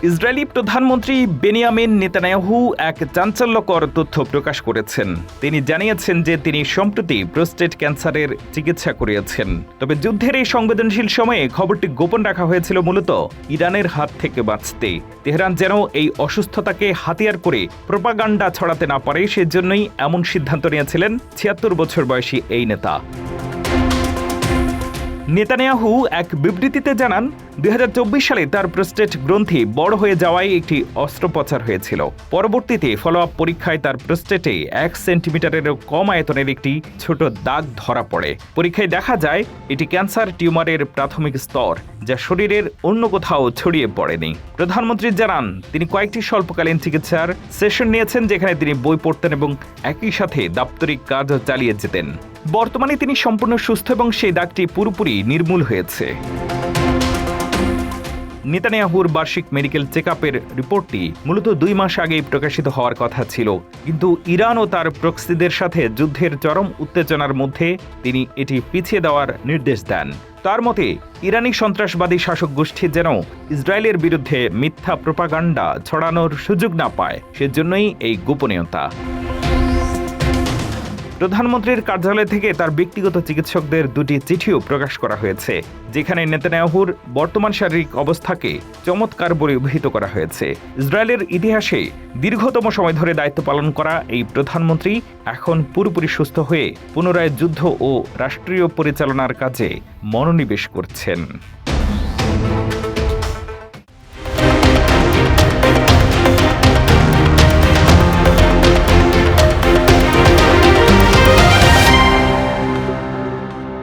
Israeli প্রধানমন্ত্রী Benjamin Netanyahu এক চাঞ্চল্যকর তথ্য প্রকাশ করেছেন। তিনি জানিয়েছেন যে তিনি সম্প্রতি প্রোস্টেট ক্যান্সারের চিকিৎসা করিয়েছেন। তবে যুদ্ধের এই সংবেদনশীল সময়ে খবরটি গোপন রাখা হয়েছিল মূলত ইরানের হাত থেকে বাঁচতে। তেহরান যেন এই অসুস্থতাকে হাতিয়ার করে প্রোপাগান্ডা ছড়াতে না পারে, সেজন্যই এমন সিদ্ধান্ত নিয়েছিলেন ৭৬ বছর বয়সী এই নেতা। নেতানিয়াহু এক বিবৃতিতে জানান, ২০২৪ সালে তার প্রোস্টেট গ্রন্থি বড় হয়ে যাওয়ায় একটি অস্ত্রোপচার হয়েছিল। পরবর্তীতে ফলো আপ পরীক্ষায় তার প্রোস্টেটে ১ সেন্টিমিটারেরও কম আয়তনের একটি ছোট দাগ ধরা পড়ে। পরীক্ষায় দেখা যায় এটি ক্যান্সার টিউমারের প্রাথমিক স্তর, যা শরীরের অন্য কোথাও ছড়িয়ে পড়েনি। প্রধানমন্ত্রী জানান, তিনি কয়েকটি স্বল্পকালীন চিকিৎসার সেশন নিয়েছেন, যেখানে তিনি বই পড়তেন এবং একই সাথে দাপ্তরিক কাজও চালিয়ে যেতেন। বর্তমানে তিনি সম্পূর্ণ সুস্থ এবং সেই দাগটি পুরোপুরি নির্মূল হয়েছে। নেতানিয়াহুর বার্ষিক মেডিকেল চেকআপের রিপোর্টটি মূলত ২ মাস আগেই প্রকাশিত হওয়ার কথা ছিল, কিন্তু ইরান ও তার প্রক্সিদের সাথে যুদ্ধের চরম উত্তেজনার মধ্যে তিনি এটি পিছিয়ে দেওয়ার নির্দেশ দেন। তার মতে, ইরানি সন্ত্রাসবাদী শাসক গোষ্ঠী যেন ইসরায়েলের বিরুদ্ধে মিথ্যা প্রোপাগান্ডা ছড়ানোর সুযোগ না পায়, সেজন্যই এই গোপনীয়তা। প্রধানমন্ত্রীর কার্যালয় থেকে তার ব্যক্তিগত চিকিৎসকদের ২টি চিঠিও প্রকাশ করা হয়েছে, যেখানে নেতানিয়াহুর বর্তমান শারীরিক অবস্থাকে চমৎকার বলে অভিহিত করা হয়েছে। ইসরায়েলের ইতিহাসে দীর্ঘতম সময় ধরে দায়িত্ব পালন করা এই প্রধানমন্ত্রী এখন পুরোপুরি সুস্থ হয়ে পুনরায় যুদ্ধ ও রাষ্ট্রীয় পরিচালনার কাজে মনোনিবেশ করছেন।